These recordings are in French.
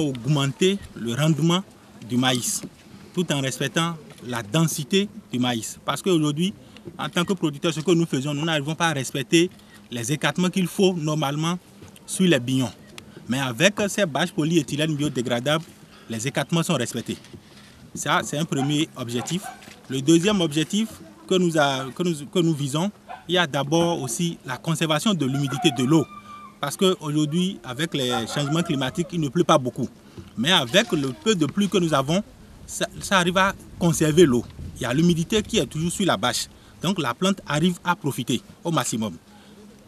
augmenter le rendement du maïs, tout en respectant la densité du maïs. Parce qu'aujourd'hui, en tant que producteur, ce que nous faisons, nous n'arrivons pas à respecter les écartements qu'il faut normalement sur les bignons. Mais avec ces bâches polyéthylène biodégradables, les écartements sont respectés. Ça, c'est un premier objectif. Le deuxième objectif que nous visons, il y a d'abord aussi la conservation de l'humidité de l'eau. Parce qu'aujourd'hui, avec les changements climatiques, il ne pleut pas beaucoup. Mais avec le peu de pluie que nous avons, ça arrive à conserver l'eau. Il y a l'humidité qui est toujours sur la bâche. Donc la plante arrive à profiter au maximum.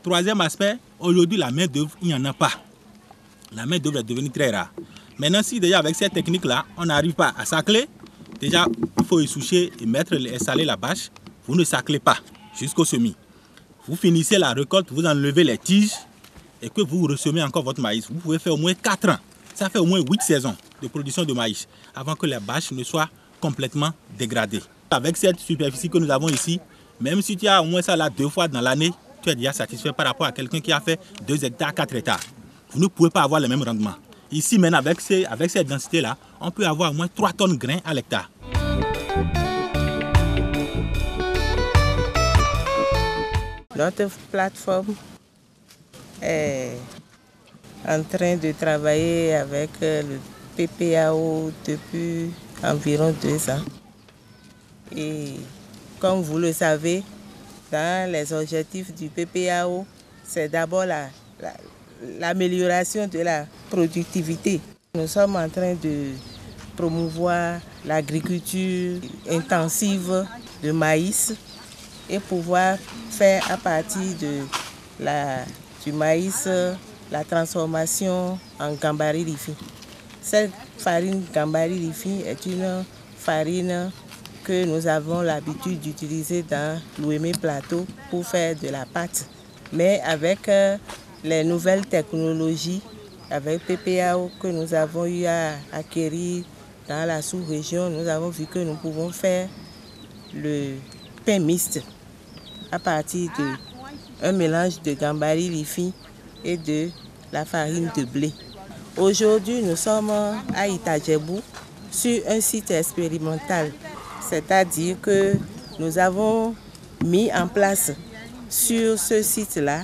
Troisième aspect, aujourd'hui la main-d'œuvre, il n'y en a pas. La main-d'œuvre est devenue très rare. Maintenant, si déjà avec cette technique-là, on n'arrive pas à sacler, déjà il faut essoucher et installer la bâche. Vous ne saclez pas jusqu'au semis. Vous finissez la récolte, vous enlevez les tiges et que vous ressemez encore votre maïs. Vous pouvez faire au moins 4 ans. Ça fait au moins 8 saisons de production de maïs avant que les bâches ne soient complètement dégradées. Avec cette superficie que nous avons ici, même si tu as au moins ça là 2 fois dans l'année, tu es déjà satisfait par rapport à quelqu'un qui a fait 2 hectares, 4 hectares. Vous ne pouvez pas avoir le même rendement. Ici, maintenant, avec cette densité-là, on peut avoir au moins 3 tonnes de grains à l'hectare. Notre plateforme est en train de travailler avec le PPAO depuis environ 2 ans. Et comme vous le savez, dans les objectifs du PPAO, c'est d'abord l'amélioration de la productivité. Nous sommes en train de promouvoir l'agriculture intensive de maïs et pouvoir faire à partir du maïs la transformation en gambari rifi. Cette farine gambari rifi est une farine que nous avons l'habitude d'utiliser dans l'Ouémé Plateau pour faire de la pâte. Mais avec les nouvelles technologies, avec PPAO que nous avons eu à acquérir dans la sous-région, nous avons vu que nous pouvons faire le pain mixte à partir d'un mélange de gambari rifi et de la farine de blé. Aujourd'hui, nous sommes à Itajebou sur un site expérimental, c'est-à-dire que nous avons mis en place sur ce site-là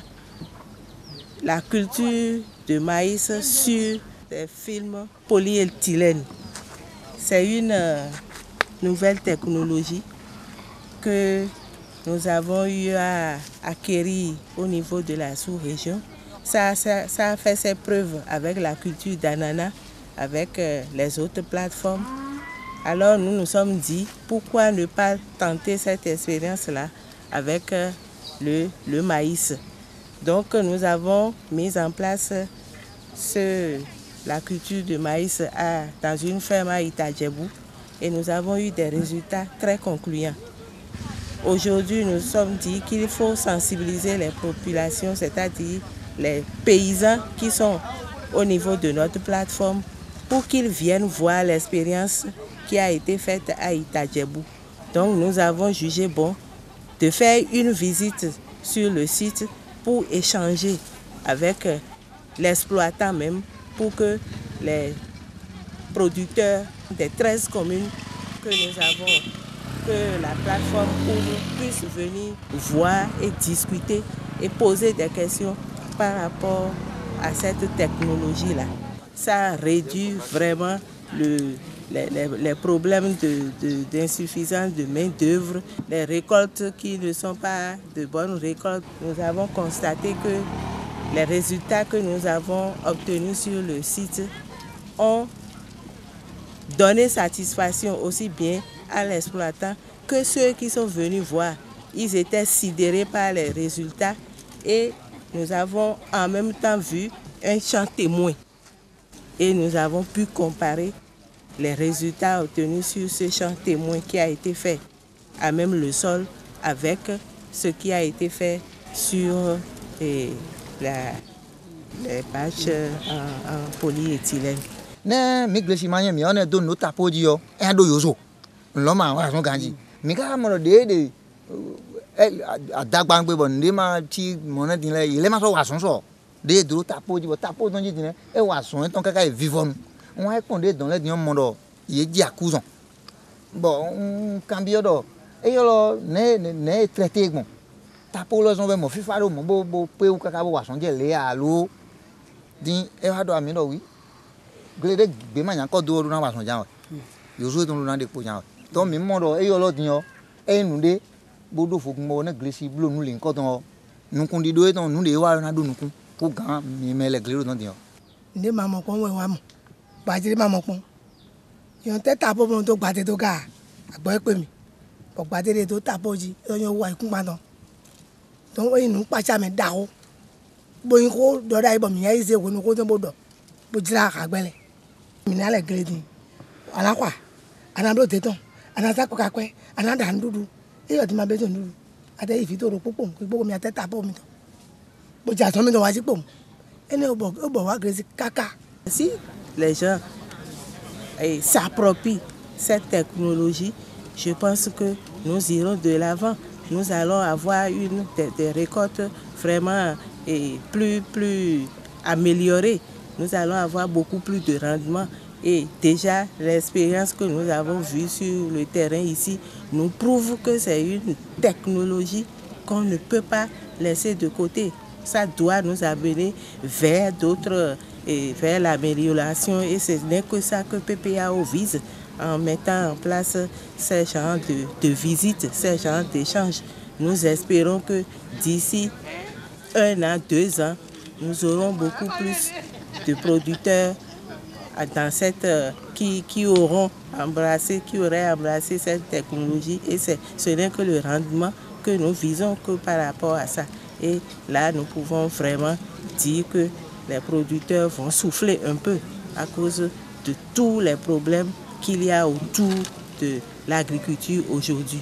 la culture de maïs sur des films polyéthylène. C'est une nouvelle technologie que nous avons eu à acquérir au niveau de la sous-région. Ça a fait ses preuves avec la culture d'ananas, avec les autres plateformes. Alors nous nous sommes dit, pourquoi ne pas tenter cette expérience-là avec le maïs. Donc nous avons mis en place la culture de maïs dans une ferme à Itajebou et nous avons eu des résultats très concluants. Aujourd'hui, nous nous sommes dit qu'il faut sensibiliser les populations, c'est-à-dire les paysans qui sont au niveau de notre plateforme, pour qu'ils viennent voir l'expérience qui a été faite à Itajebou. Donc nous avons jugé bon de faire une visite sur le site pour échanger avec l'exploitant même, pour que les producteurs des 13 communes que nous avons, que la plateforme puisse venir voir et discuter et poser des questions par rapport à cette technologie-là. Ça réduit vraiment les problèmes d'insuffisance de main-d'œuvre, les récoltes qui ne sont pas de bonnes récoltes. Nous avons constaté que les résultats que nous avons obtenus sur le site ont donné satisfaction aussi bien à l'exploitant que ceux qui sont venus voir. Ils étaient sidérés par les résultats et nous avons en même temps vu un champ témoin. Et nous avons pu comparer les résultats obtenus sur ce champ témoin qui a été fait à même le sol avec ce qui a été fait sur les bâches en polyéthylène. Ne miglesimanyen mi one do no tapoji yo e do yozo lo ma wa so ganji mi ka mo de adagbangbe bo nde ma ti mo na din le ile ma so wa so de do tapoji bo tapo don ji din e wa so ton kaka e vivonu on a condé dans les dions monde il dit à cousin bon on cambio do et alors ne traité bon ta pour les on fi faro mo bo pe o kaka bo wa son je le alo din e wa do ami do wi glede gbe ma yan ko do na wa son jan yo so don na de po jan donc mi mo do e yo lo din yo e nu de bodo fogun mo na glesi blo nu le nko don nu kun di do e don nu de wa na do nu kun ko gan mi me le glero don din yo nde ma mo pon we wa mo ba je ma mo pon yon te ta bo mo to gba te to ga agbo pe mi po gba te to ta bo ji yon wa ikun pa don donc we nu pa cha me da o bo yin ko do da ibo mi ya ise wo nu ko to bo do bo jira ka gbele mi na le grade ala kwa ana do te ton ana ta ko ka pe ana da ndudu e yo ti ma be to ndudu ate ifi to ro popo ko gbogbo mi ate ta bo mi to bo ja so mi do wa si po ene o bo wa grade kaka. Si les gens s'approprient cette technologie, je pense que nous irons de l'avant. Nous allons avoir des récoltes vraiment plus améliorées. Nous allons avoir beaucoup plus de rendement. Et déjà, l'expérience que nous avons vue sur le terrain ici nous prouve que c'est une technologie qu'on ne peut pas laisser de côté. Ça doit nous amener vers d'autres, vers l'amélioration. Et ce n'est que ça que PPAO vise en mettant en place ces genres de visites, ces genres d'échanges. Nous espérons que d'ici 1 an, 2 ans, nous aurons beaucoup plus de producteurs dans cette, qui auraient embrassé cette technologie. Et ce n'est que le rendement que nous visons que par rapport à ça. Et là, nous pouvons vraiment dire que les producteurs vont souffler un peu à cause de tous les problèmes qu'il y a autour de l'agriculture aujourd'hui.